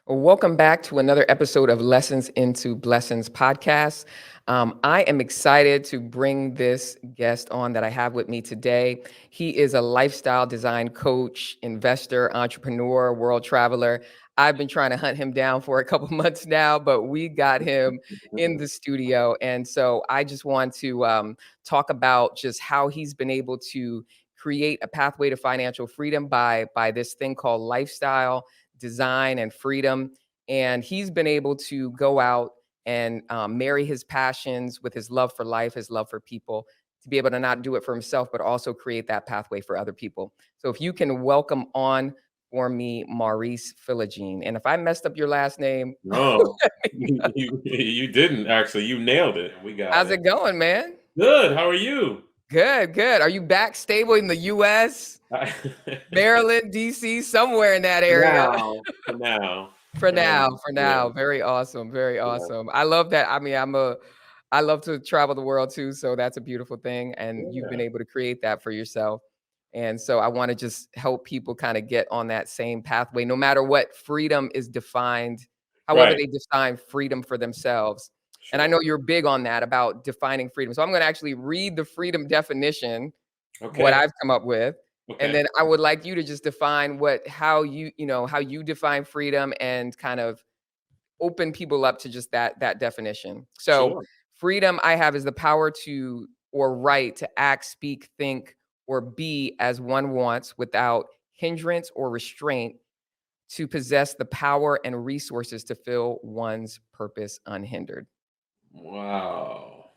Well, welcome back to another episode of Lessons into Blessings podcast. I am excited to bring this guest on that I have with me today. He is a lifestyle design coach, investor, entrepreneur, world traveler. I've been trying to hunt him down for a couple months now, but we got him in the studio. And so I just want to talk about just how he's been able to create a pathway to financial freedom by this thing called lifestyle design and freedom. And he's been able to go out and marry his passions with his love for life, his love for people, to be able to not do it for himself, but also create that pathway for other people. So if you can welcome on for me, Maurice Philogene. And if I messed up your last name, No, you didn't actually. You nailed it. We got how's it. it going, man? Good. How are you? Good, good. Are you back stable in the US, I- Maryland, DC, somewhere in that area? now, for now, For for now. now, for Yeah, now. Very awesome, very yeah, awesome. I love that. I mean, I love to travel the world too, so that's a beautiful thing, and you've been yeah. able to create that for yourself. And so I wanna just help people kinda get on that same pathway, no matter what freedom is defined, however Right. they define freedom for themselves. And I Sure. know you're big on that, about defining freedom. So I'm gonna actually read the freedom definition, what Okay. I've come up with. And Okay. then I would like you to just define how how you define freedom and kind of open people up to just that definition. So Sure. freedom I have is the power to or right to act, speak, think, or be as one wants without hindrance or restraint, to possess the power and resources to fill one's purpose unhindered. Wow.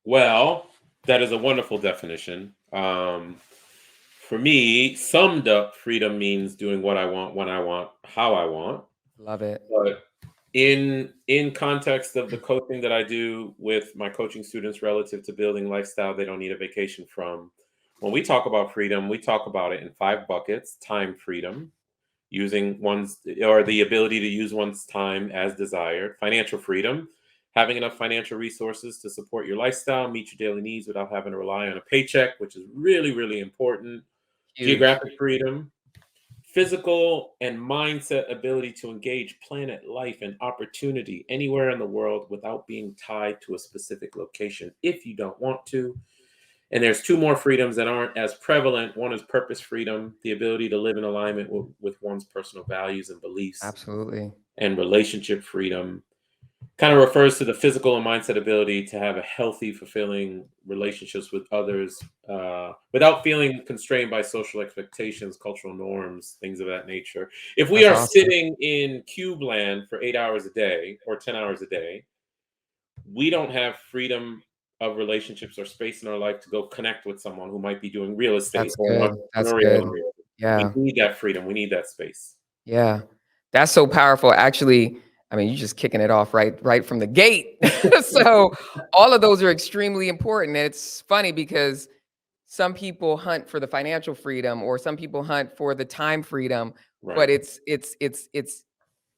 Well, that is a wonderful definition. For me, summed up, freedom means doing what I want, when I want, how I want. Love it. But in context of the coaching that I do with my coaching students relative to building lifestyle they don't need a vacation from, when we talk about freedom, we talk about it in five buckets: time freedom, using one's or the ability to use one's time as desired; financial freedom, having enough financial resources to support your lifestyle, meet your daily needs without having to rely on a paycheck, which is really, really important; Huge. geographic freedom, physical and mindset ability to engage planet life and opportunity anywhere in the world without being tied to a specific location if you don't want to. And there's two more freedoms that aren't as prevalent. One is purpose freedom, the ability to live in alignment with one's personal values and beliefs; Absolutely. and relationship freedom kind of refers to the physical and mindset ability to have a healthy, fulfilling relationships with others, without feeling constrained by social expectations, cultural norms, things of that nature. If we That's are awesome. sitting in cube land for 8 hours a day or 10 hours a day, we don't have freedom of relationships or space in our life to go connect with someone who might be doing real estate That's or good. That's entrepreneurial good. areas. We Yeah. need that freedom. We need that space. Yeah. That's so powerful. Actually, I mean, you're just kicking it off right from the gate. So, all of those are extremely important, and it's funny because some people hunt for the financial freedom or some people hunt for the time freedom, but Right. it's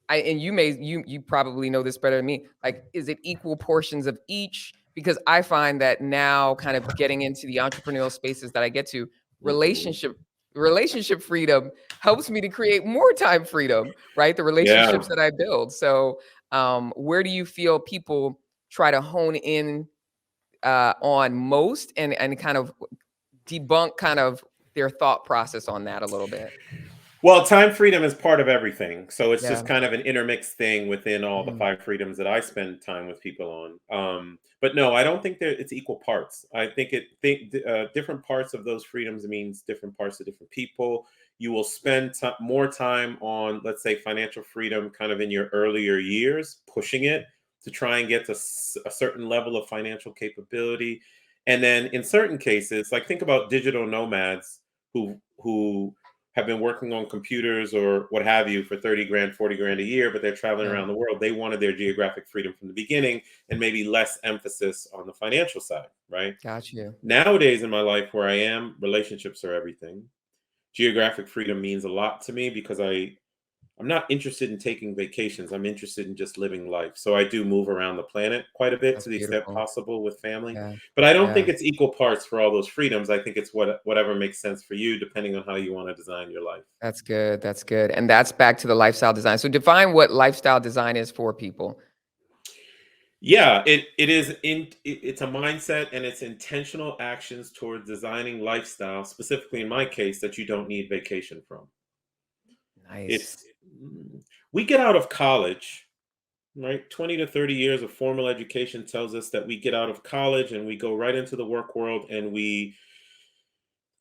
I and you probably know this better than me. Like, is it equal portions of each? Because I find that now, kind of getting into the entrepreneurial spaces that I get to, Mhm. relationship relationship freedom helps me to create more time freedom, right? The Yeah. relationships that I build. So, where do you feel people try to hone in on most, and kind of debunk kind of their thought process on that a little bit? Well, time freedom is part of everything. So it's Yeah. just kind of an intermixed thing within all the Mhm. five freedoms that I spend time with people on. But no, I don't think that it's equal parts. I think different parts of those freedoms means different parts to different people. You will spend more time on, let's say, financial freedom kind of in your earlier years, pushing it to try and get to a certain level of financial capability. And then in certain cases, like think about digital nomads who have been working on computers or what have you for 30 grand, 40 grand a year, but they're traveling Yeah. around the world. They wanted their geographic freedom from the beginning and maybe less emphasis on the financial side, right? Got you. Nowadays in my life where I am, relationships are everything. Geographic freedom means a lot to me because I I'm not interested in taking vacations. I'm interested in just living life. So I do move around the planet quite a bit That's to the extent beautiful. possible with family. Yeah. But I don't think Yeah. it's equal parts for all those freedoms. I think it's whatever makes sense for you, depending on how you want to design your life. That's good. That's good. And that's back to the lifestyle design. So define what lifestyle design is for people. Yeah, it is it's a mindset and it's intentional actions towards designing lifestyle, specifically in my case, that you don't need vacation from. Nice. It's we get out of college, right? 20 to 30 years of formal education tells us that we get out of college and we go right into the work world and we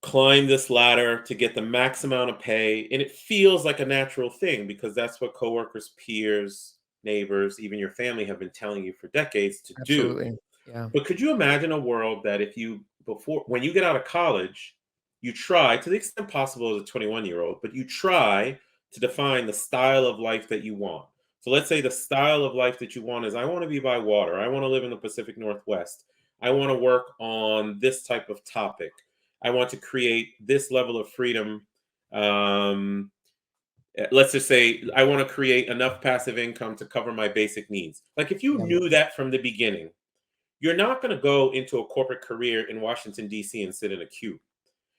climb this ladder to get the max amount of pay. And it feels like a natural thing because that's what coworkers, peers, neighbors, even your family have been telling you for decades to do. Absolutely. Yeah. But could you imagine a world that if you before when you get out of college, you try to the extent possible as a 21-year-old, but you try to define the style of life that you want. So let's say the style of life that you want is I want to be by water. I want to live in the Pacific Northwest. I want to work on this type of topic. I want to create this level of freedom. Um, let's just say I want to create enough passive income to cover my basic needs. Like if you Yeah. knew that from the beginning, you're not going to go into a corporate career in Washington, D.C. and sit in a queue.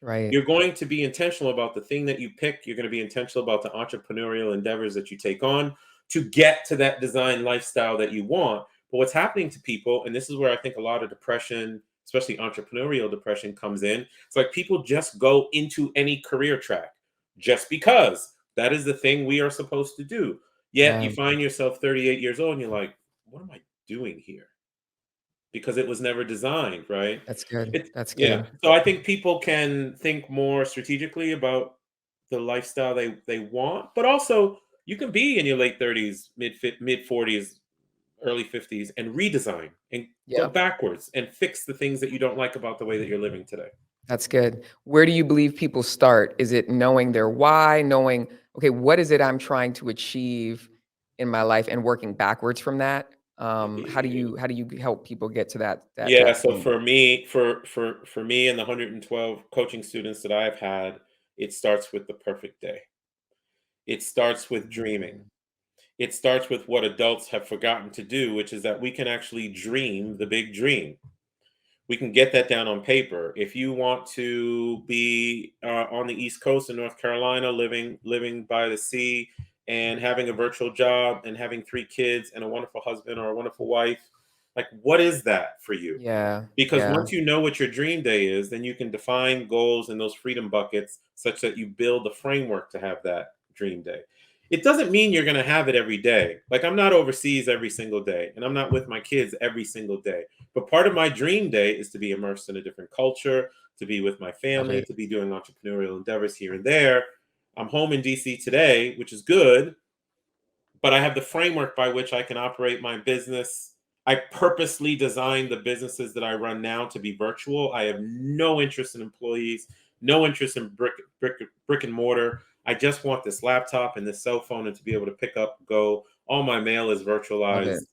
Right. You're going to be intentional about the thing that you pick. You're going to be intentional about the entrepreneurial endeavors that you take on to get to that design lifestyle that you want. But what's happening to people, and this is where I think a lot of depression, especially entrepreneurial depression, comes in. It's like people just go into any career track just because that is the thing we are supposed to do. Yet Yeah. you find yourself 38 years old and you're like, what am I doing here? Because it was never designed, right? That's good. It's That's yeah. good. So I think people can think more strategically about the lifestyle they want, but also you can be in your late 30s, mid 40s, early 50s and redesign and go Yep. backwards and fix the things that you don't like about the way that you're living today. That's good. Where do you believe people start? Is it knowing their why, knowing, okay, what is it I'm trying to achieve in my life and working backwards from that? How do you help people get to Yeah, that so point? for me, for me and the 112 coaching students that I've had, it starts with the perfect day. It starts with dreaming. Mm. It starts with what adults have forgotten to do, which is that we can actually dream the big dream. We can get that down on paper. If you want to be on the East Coast in North Carolina, living by the sea, and having a virtual job, and having 3 kids, and a wonderful husband or a wonderful wife, like what is that for you? Yeah. Because Yeah. once you know what your dream day is, then you can define goals in those freedom buckets such that you build the framework to have that dream day. It doesn't mean you're going to have it every day. Like I'm not overseas every single day and I'm not with my kids every single day. But part of my dream day is to be immersed in a different culture, to be with my Love family, it. to be doing entrepreneurial endeavors here and there. I'm home in DC today, which is good, but I have the framework by which I can operate my business. I purposely designed the businesses that I run now to be virtual. I have no interest in employees, no interest in brick and mortar. I just want this laptop and this cell phone and to be able to pick up, go. All my mail is Love virtualized. it.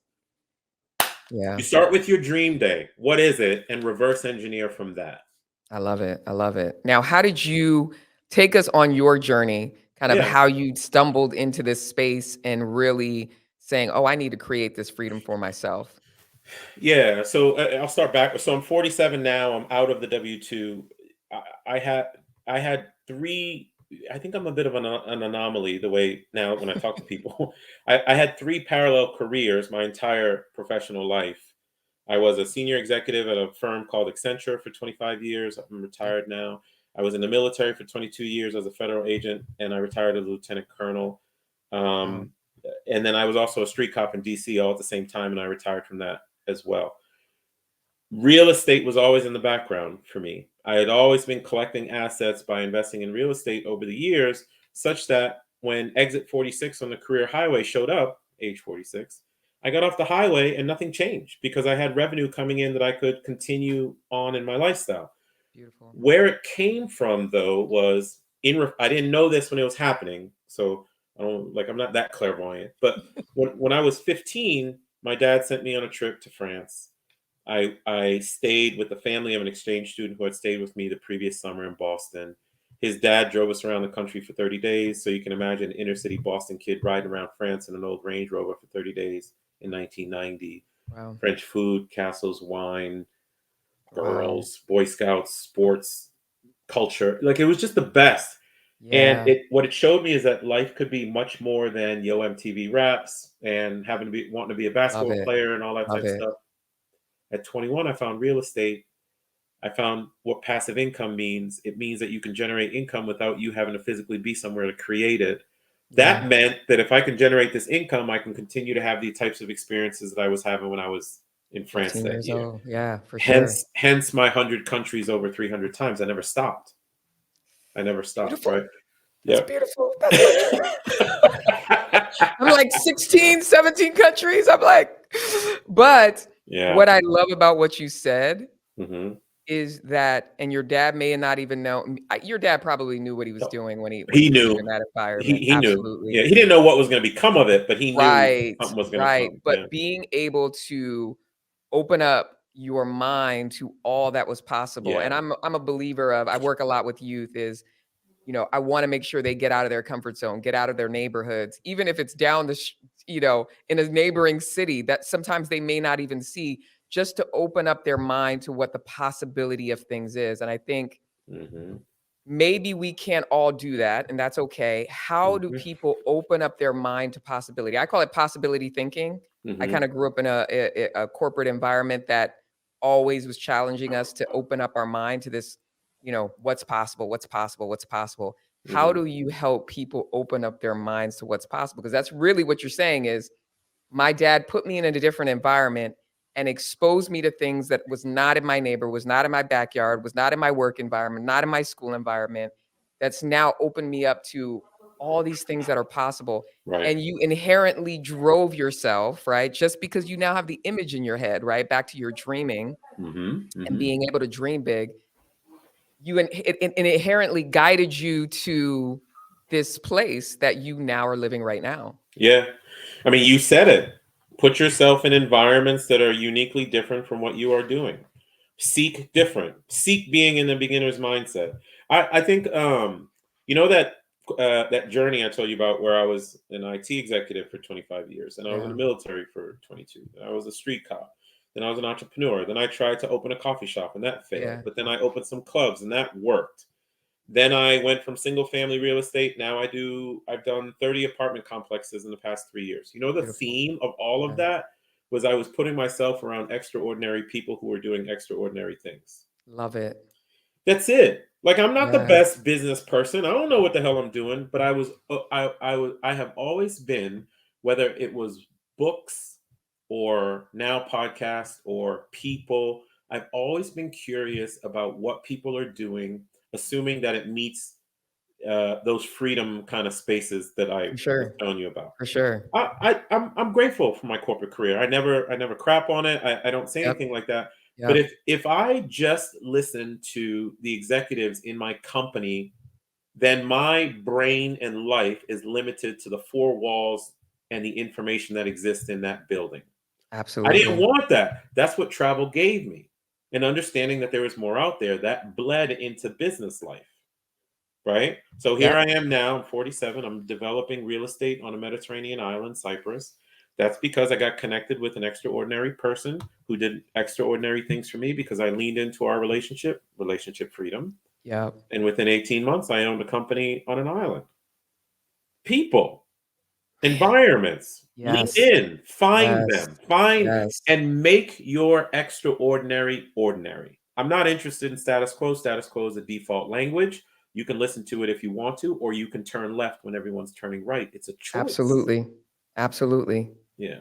Yeah. You start with your dream day. What is it? And reverse engineer from that. I love it. I love it. Now, how did you take us on your journey, kind of Yeah. how you stumbled into this space and really saying, "Oh, I need to create this freedom for myself." Yeah, so I'll start back. So I'm 47 now. I'm out of the W-2. I, I had I had three. I think I'm a bit of an anomaly the way now when I talk to people. I had three parallel careers my entire professional life. I was a senior executive at a firm called Accenture for 25 years. I'm Okay. retired now. I was in the military for 22 years as a federal agent, and I retired as a lieutenant colonel. Wow. Um, and then I was also a street cop in DC all at the same time, and I retired from that as well. Real estate was always in the background for me. I had always been collecting assets by investing in real estate over the years, such that when exit 46 on the career highway showed up, age 46, I got off the highway and nothing changed because I had revenue coming in that I could continue on in my lifestyle. Beautiful. Where it came from, though, was I didn't know this when it was happening, so I'm not that clairvoyant. But when I was 15, my dad sent me on a trip to France. I stayed with the family of an exchange student who had stayed with me the previous summer in Boston. His dad drove us around the country for 30 days. So you can imagine an inner city Boston kid riding around France in an old Range Rover for 30 days in 1990. Wow. French food, castles, wine, Wow. girls, Boy Scouts, sports, culture. Like it was just the best. And Yeah. what it showed me is that life could be much more than yo MTV raps and having to be wanting to be a Love basketball it. player and all that type Love of it. stuff. At 21, I found real estate. I found what passive income means. It means that you can generate income without you having to physically be somewhere to create it. Yeah. That meant that if I can generate this income, I can continue to have the types of experiences that I was having when I was in France 15 that years year. old. Yeah, for sure. Hence my 100 countries over 300 times. I never stopped. I never stopped, Beautiful. right? That's Yep. beautiful. That's my dream. I'm like 16, 17 countries. I'm like, but Yeah. what I love about what you said Mhm. is that, and your dad may not even know. Your dad probably knew what he was So, doing when he he put you knew. in that He environment. he knew. Absolutely. Yeah, he didn't know what was gonna become of it, but he knew Right. something was gonna Right. come. Yeah. But being able to open up your mind to all that was possible. Yeah. And I'm a believer of, I work a lot with youth, is, I want to make sure they get out of their comfort zone, get out of their neighborhoods, even if it's down in a neighboring city that sometimes they may not even see, just to open up their mind to what the possibility of things is. And I think Mhm. maybe we can't all do that, and that's okay. How do Mhm. people open up their mind to possibility? I call it possibility thinking. I Mhm. kind of grew up in a corporate environment that always was challenging us to open up our mind to this, what's possible, what's possible, what's possible. How Mhm. do you help people open up their minds to what's possible? Because that's really what you're saying is, my dad put me in a different environment and exposed me to things that was not in my neighbor, was not in my backyard, was not in my work environment, not in my school environment. That's now opened me up to all these things that are possible. Right. And you inherently drove yourself, right? Just because you now have the image in your head, right? Back to your dreaming Mhm. and Mhm. being able to dream big, it inherently guided you to this place that you now are living right now. Yeah. I mean, you said it. Put yourself in environments that are uniquely different from what you are doing. Seek different. Seek being in the beginner's mindset. I think that that journey I told you about where I was an IT executive for 25 years and I was in Yeah. the military for 22. Then I was a street cop. Then I was an entrepreneur. Then I tried to open a coffee shop and that failed. Yeah. But then I opened some clubs and that worked. Then I went from single family real estate. Now I've done 30 apartment complexes in the past 3 years. The Beautiful. theme of all of Yeah. that was I was putting myself around extraordinary people who were doing extraordinary things. Love it. That's it. Like I'm not the Yes. best business person. I don't know what the hell I'm doing, but I have always been, whether it was books or now podcasts or people, I've always been curious about what people are doing, assuming that it meets those freedom kind of spaces that I For was sure. telling you about. For sure. I'm grateful for my corporate career. I never crap on it. I don't say Yep. anything like that. But Yep. if I just listen to the executives in my company, then my brain and life is limited to the four walls and the information that exists in that building. I didn't Absolutely. want that. That's what travel gave me. And understanding that there was more out there that bled into business life. Right? So here I Yep. am now, I'm 47. I'm developing real estate on a Mediterranean island, Cyprus. That's because I got connected with an extraordinary person who did extraordinary things for me because I leaned into our relationship freedom. Yep. And within 18 months, I owned a company on an island. People, Man. environments, lean Yes. in, find Yes. them, find Yes. and make your extraordinary ordinary. I'm not interested in status quo. Status quo is a default language. You can listen to it if you want to, or you can turn left when everyone's turning right. It's a choice. Absolutely. Absolutely. Yeah.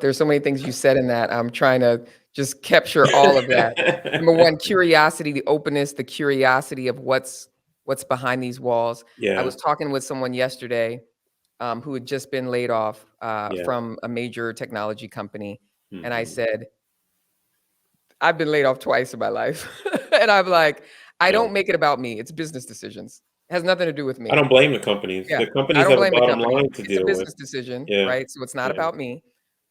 There's so many things you said in that. I'm trying to just capture all of that. Number one, curiosity, the openness, the curiosity of what's behind these walls. I Yeah. was talking with someone yesterday, who had just been laid off Yeah. from a major technology company, and I Mhm. said, I've been laid off twice in my life. And I'm like, I Yeah. don't make it about me. It's business decisions. It has nothing to do with I me. don't blame the companies. Yeah. The I companies don't have a blame the bottom company. line to It's a deal with. business decision, Yeah. right? So it's not Yeah. about me.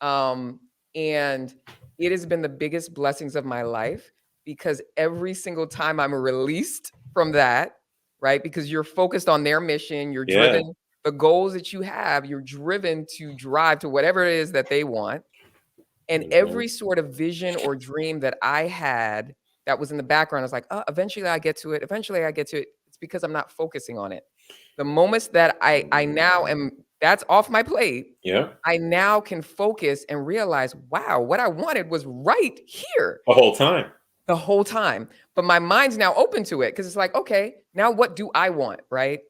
Um, and it has been the biggest blessings of my life because every single time I'm released from that, right? Because you're focused on their mission, you're Yeah. driven, the goals that you have, you're driven to drive to whatever it is that they want. And Mhm. every sort of vision or dream that I had that was in the background, I was like, oh, eventually I get to it. Eventually I get to it. It's because I'm not focusing on it. The moments that I now am, that's off my plate. Yeah. I now can focus and realize, wow, what I wanted was right here The whole time. the whole time. But my mind's now open to it because it's like, okay, now what do I want, right?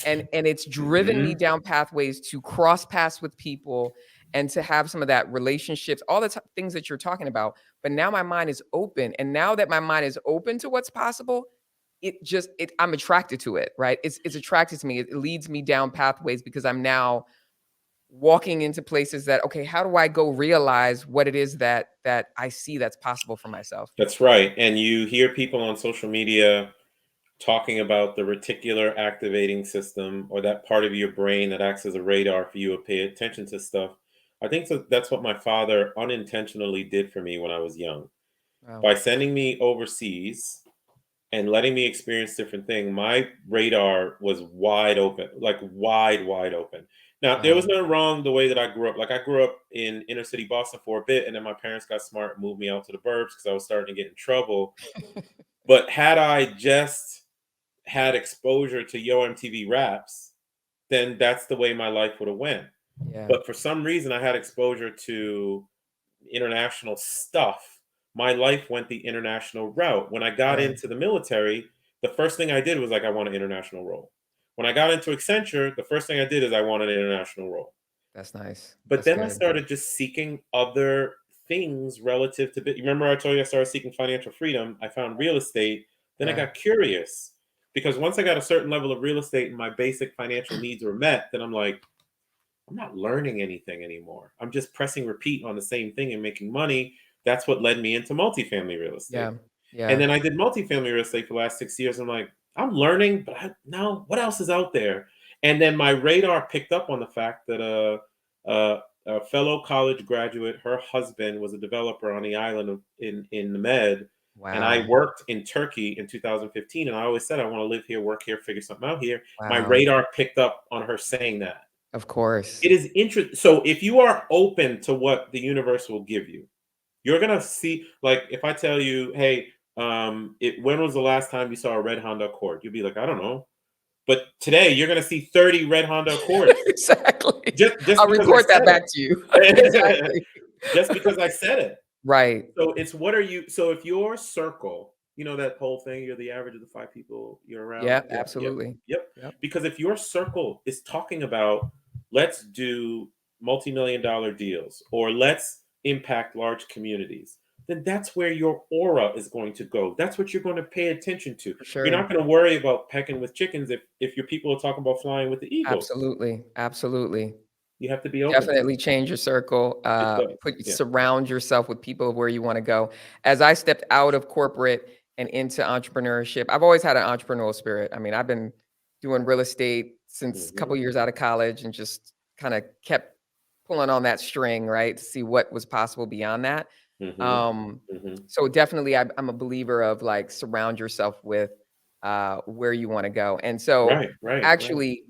And it's driven me Mhm. down pathways to cross paths with people and to have some of that relationships, all the things that you're talking about. But now my mind is open, and now that my mind is open to what's possible, I'm attracted to it, right? It's attracted to me. It leads me down pathways because I'm now walking into places that, okay, how do I go realize what it is that I see that's possible for myself? That's right. And you hear people on social media talking about the reticular activating system, or that part of your brain that acts as a radar for you to pay attention to stuff. I think that's what my father unintentionally did for me when I was young. Wow. By sending me overseas and letting me experience different things, my radar was wide open, like wide open. Now, there was Wow. nothing wrong the way that I grew up. Like, I grew up in inner city Boston for a bit, and then my parents got smart and moved me out to the burbs because I was starting to get in trouble. But had I just had exposure to Yo MTV Raps, then that's the way my life would have went. Yeah. But for some reason, I had exposure to international stuff. My life went the international route. When I got Yeah. into the military, the first thing I did was like, I want an international role. When I got into Accenture, the first thing I did is I want an international role. That's nice. But That's then I good. started just seeking other things relative to. Remember, I told you I started seeking financial freedom. I found real estate. Then I Yeah. got curious because once I got a certain level of real estate and my basic financial needs were met, then I'm like, I'm not learning anything anymore. I'm just pressing repeat on the same thing and making money. That's what led me into multifamily real estate. Yeah. And Yeah. then I did multifamily real estate for the last 6 years. I'm like, I'm learning, but now what else is out there? And then my radar picked up on the fact that a fellow college graduate, her husband was a developer on the island in the Med. And I Wow. worked in Turkey in 2015. And I always said, I want to live here, work here, figure something out here. My Wow. radar picked up on her saying that. Of course. It is interesting. So if you are open to what the universe will give you, you're gonna see. Like, if I tell you, hey, when was the last time you saw a red Honda Accord? You'll be like, I don't know. But today you're gonna see 30 red Honda Accords Exactly. just I'll because I report that said back to you. it. Exactly. Just because I said it. Right. So it's what are you? So if your circle, that whole thing, you're the average of the five people you're around. Yeah, Yep, yep, absolutely. yep. Yep. Because if your circle is talking about let's do multi-million-dollar deals or let's impact large communities, then that's where your aura is going to go. That's what you're going to pay attention to. For You're sure. not going to worry about pecking with chickens if your people are talking about flying with the eagles. Absolutely. Absolutely. You have to be open to Definitely that. change your circle, It does. Yeah. surround yourself with people of where you wanna go. As I stepped out of corporate and into entrepreneurship, I've always had an entrepreneurial spirit. I mean, I've been doing real estate since a couple Hmm. years out of college and just kinda kept pulling on that string, right, to see what was possible beyond that. Hmm. Um, Hmm. so definitely I'm a believer of, like, surround yourself with, where you wanna go. And so, Right. Right. Right. actually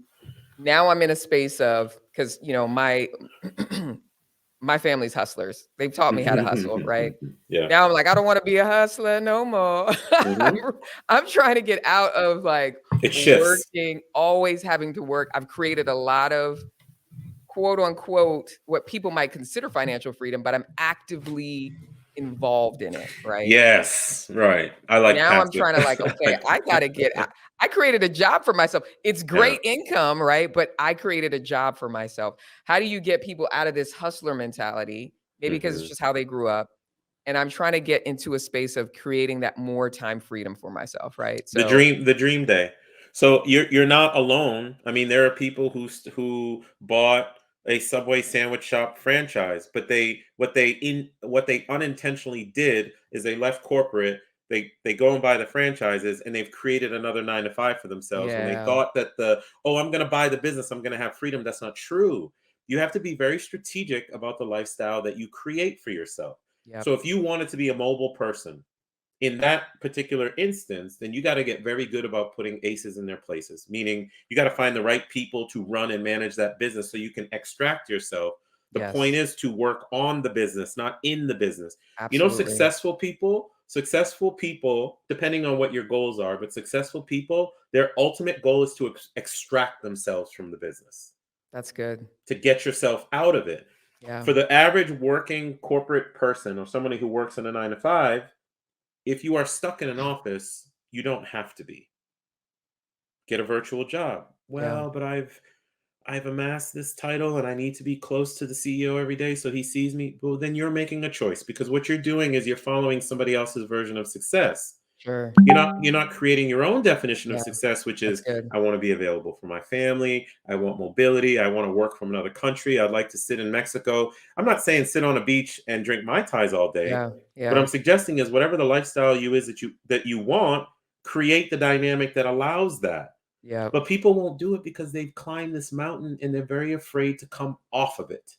now I'm in a space of because my family's hustlers. They've taught me how to hustle, right? Yeah. Now I'm like, I don't want to be a hustler no more. I'm, Hmm. I'm trying to get out of like It shifts. working, always having to work. I've created a lot of quote unquote what people might consider financial freedom, but I'm actively involved in it, right? Yes, right. I like Now I'm passive. trying to like, okay, I gotta get I created a job for myself. It's Yeah. great income, right? But I created a job for myself. How do you get people out of this hustler mentality? Maybe because it's Mhm. just how they grew up. And I'm trying to get into a space of creating that more time freedom for myself, right? So The dream day. So you're not alone. I mean, there are people who bought a Subway sandwich shop franchise, but what they unintentionally did is they left corporate. They go and buy the franchises, and they've created another 9 to 5 for themselves. When they yeah, thought that I'm going to buy the business, I'm going to have freedom. That's not true. You have to be very strategic about the lifestyle that you create for yourself. yep, So if you wanted to be a mobile person in that particular instance, then you got to get very good about putting aces in their places, meaning you got to find the right people to run and manage that business so you can extract yourself. The point Yes, is to work on the business, not in the business. You know, absolutely. successful people, depending on what your goals are, but successful people, their ultimate goal is to extract themselves from the business, That's good. to get yourself out of it. Yeah, For the average working corporate person or somebody who works in a 9 to 5, if you are stuck in an office, you don't have to be. Get a virtual job. yeah, Well, but I've amassed this title and I need to be close to the CEO every day so he sees me. Well, then you're making a choice, because what you're doing is you're following somebody else's version of success. sure. You're not creating your own definition of Yeah, success, which that's is good. I want to be available for my family, I want mobility, I want to work from another country, I'd like to sit in Mexico. I'm not saying sit on a beach and drink mai tais all day. Yeah, What yeah, I'm suggesting is whatever the lifestyle you is that you want, create the dynamic that allows that. yeah. But people won't do it because they've climbed this mountain and they're very afraid to come off of it.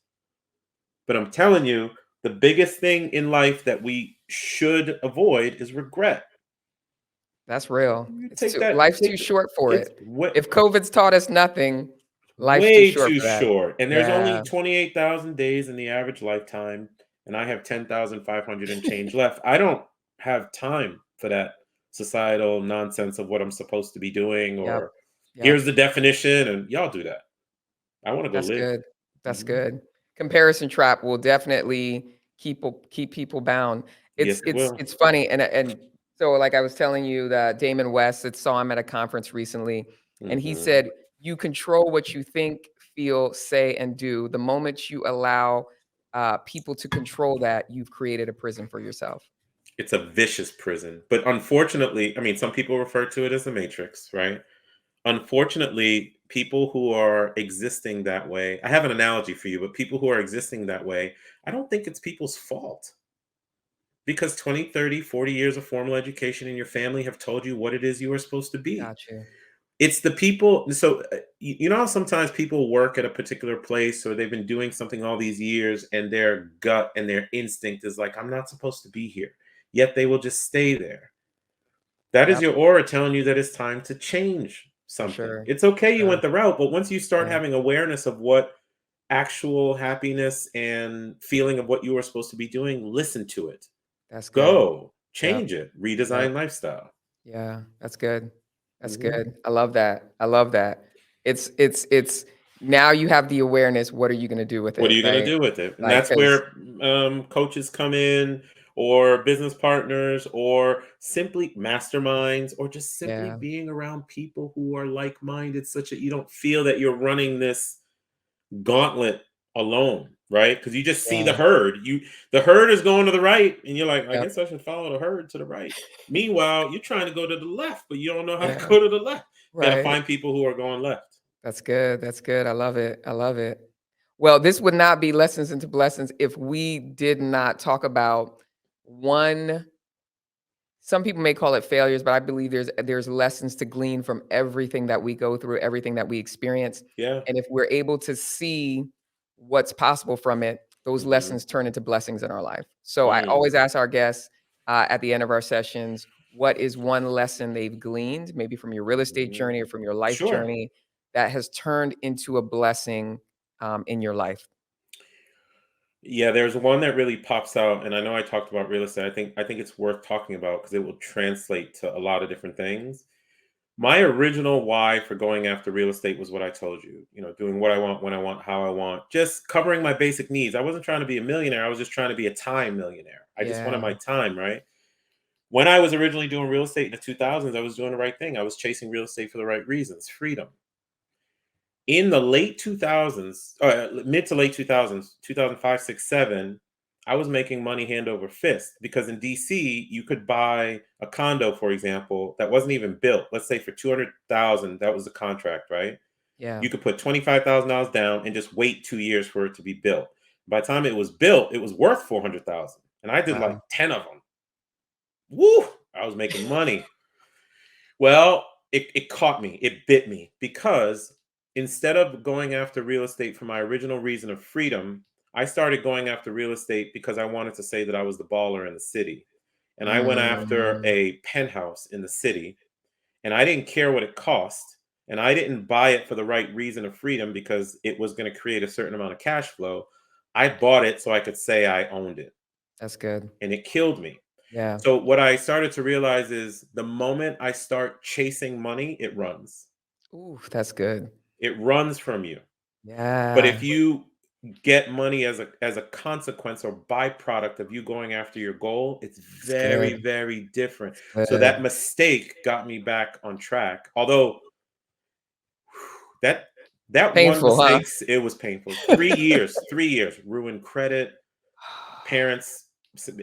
But I'm telling you, the biggest thing in life that we should avoid is regret. That's real. You It's take too that, life's too take the, short for it's it. way, If COVID's taught us nothing, life's too way short too for that. short. And there's only Yeah. 28,000 days in the average lifetime, and I have 10,500 and change left. I don't have time for that societal nonsense of what I'm supposed to be doing, Yep. or Yep. here's the definition, and y'all do that. I want to go That's live. good. That's Mhm. good. Comparison trap will definitely keep people bound. Yes, it will. It's funny, and so like I was telling you that Damon West, that saw him at a conference recently, and he Mhm. said, "You control what you think, feel, say, and do. The moment you allow people to control that, you've created a prison for yourself." It's a vicious prison. But unfortunately, I mean, some people refer to it as the matrix, right? Unfortunately, people who are existing that way, I have an analogy for you, but people who are existing that way, I don't think it's people's fault, because 20, 30, 40 years of formal education in your family have told you what it is you are supposed to be. Got you. It's the people. So, you know how sometimes people work at a particular place, or they've been doing something all these years, and their gut and their instinct is like, I'm not supposed to be here. Yet they will just stay there. That is Yep. your aura telling you that it's time to change For something. sure. It's okay you Sure. went the route, but once you start Yeah. having awareness of what actual happiness and feeling of what you are supposed to be doing, listen to it. That's good. Go, Yep. change it, Yep. redesign lifestyle. Yeah, that's good. That's Mhm. good. I love that. I love that. It's now you have the awareness, what are you gonna do with What are it, you going to right? do with it? And Like, that's cause where coaches come in, or business partners, or simply masterminds, or just simply yeah, being around people who are like minded, such that you don't feel that you're running this gauntlet alone, right? Because you just see the yeah, herd. The herd is going to the right, and you're like, I yep, guess I should follow the herd to the right. Meanwhile, you're trying to go to the left, but you don't know how to yeah, go to the left. Got to right. find people who are going left. That's good, that's good. I love it, I love it. Well, this would not be Lessons into Blessings if we did not talk about one. Some people may call it failures, but I believe there's lessons to glean from everything that we go through, everything that we experience. Yeah. And if we're able to see what's possible from it, those Hmm. lessons turn into blessings in our life. So I Mm. always ask our guests at the end of our sessions, what is one lesson they've gleaned, maybe from your real estate journey or from your life Sure. journey, that has turned into a blessing in your life? Yeah, there's one that really pops out, and I know I talked about real estate. I think it's worth talking about because it will translate to a lot of different things. My original why for going after real estate was what I told you, doing what I want, when I want, how I want, just covering my basic needs. I wasn't trying to be a millionaire. I was just trying to be a time millionaire. I just wanted Yeah, my time, right? When I was originally doing real estate in the 2000s, I was doing the right thing. I was chasing real estate for the right reasons, freedom. In the late 2000s, mid to late 2000s, 2005, 6, 7, I was making money hand over fist, because in DC you could buy a condo, for example, that wasn't even built. Let's say for 200,000, that was the contract, right? yeah. You could put $25,000 down and just wait 2 years for it to be built. By the time it was built, it was worth 400,000, and I did like Wow. 10 of them. Woo! I was making money. Well, it caught me. It bit me, because instead of going after real estate for my original reason of freedom, I started going after real estate because I wanted to say that I was the baller in the city. and I went after Mm, a penthouse in the city, and I didn't care what it cost, and I didn't buy it for the right reason of freedom because it was going to create a certain amount of cash flow. I bought it so I could say I owned it, that's good. and it killed me. Yeah. So what I started to realize is the moment I start chasing money, it runs. Ooh, that's good. It runs from you. But if Yeah, you get money as a consequence or byproduct of you going after your goal, it's it's very, good. very different. It's So that good. mistake got me back on track. Although that that one Painful, huh? mistake, it was painful. 3 years, 3 years, ruined credit, parents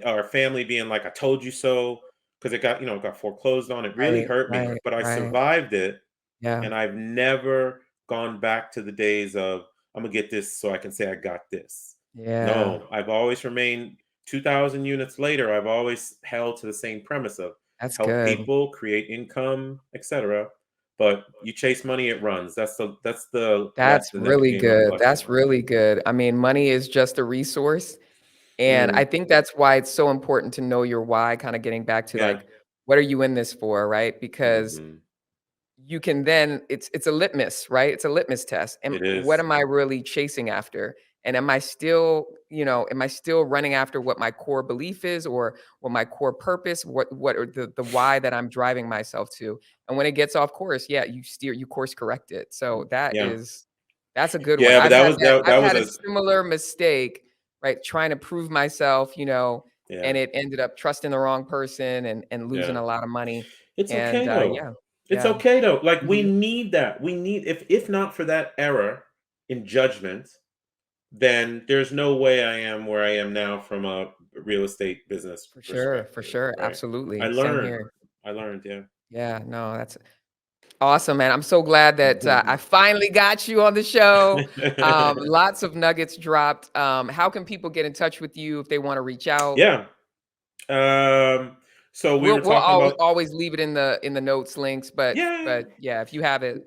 or family being like, "I told you so," because it got foreclosed on. It really Right, hurt me, right, but I right. survived it, Yeah, and I've never gone back to the days of, "I'm gonna get this so I can say I got this." yeah. No, I've always remained 2,000 units later, I've always held to the same premise of That's help good. people, create income, etc. But you chase money, it runs. That's the That's lesson that really became a good. collective. That's really good. I mean, money is just a resource, and I Mhm. think that's why it's so important to know your why, kinda getting back to, Yeah. like, what are you in this for, right? Because Mhm. you can then it's a litmus, right? It's a litmus test. And It what is. am I really chasing after? And am I still, am I still running after what my core belief is or what my core purpose, what are the why that I'm driving myself to? And when it gets off course, yeah, you course correct it. So Yeah. that's a good one. Yeah, but that was I've that was had a a similar mistake, right? Trying to prove myself, yeah, and it ended up trusting the wrong person and losing yeah. a lot of money. It's And okay though. yeah, It's yeah. okay though. Like we Mhm. need that. We need if not for that error in judgment, then there's no way I am where I am now from a real estate business For perspective, sure, right? I absolutely, same learned. here. I learned, yeah. Yeah, no, that's awesome, man. I'm so glad that, I finally got you on the show. Lots of nuggets dropped. How can people get in touch with you if they wanna reach out? Yeah. Um, so we were We'll talking about always leave it in the notes links, yeah. but yeah, if you have it.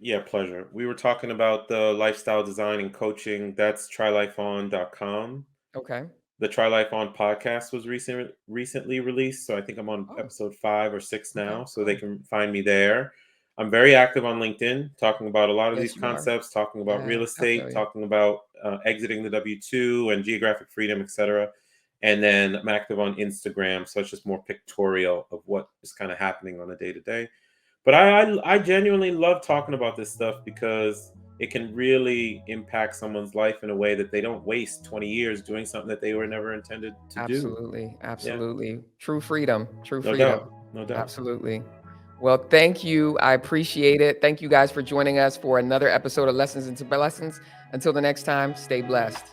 Yeah, pleasure. We were talking about the lifestyle design and coaching. That's trylifeon.com. Okay. The Try Life On podcast was recently released, so I think I'm on Oh, episode 5 or 6 okay, now, so they cool. can find me there. I'm very active on LinkedIn, talking about a lot of these Yes, you are. concepts, talking about real Yeah, I feel estate, you. talking about exiting the W-2 and geographic freedom, etc. And then I'm active on Instagram, so it's just more pictorial of what is kind of happening on a day to day. But I genuinely love talking about this stuff because it can really impact someone's life in a way that they don't waste 20 years doing something that they were never intended to do. Absolutely, Yeah, absolutely. True freedom, true no freedom. doubt. No doubt. Absolutely. Well, thank you. I appreciate it. Thank you guys for joining us for another episode of Lessons into Lessons. Until the next time, stay blessed.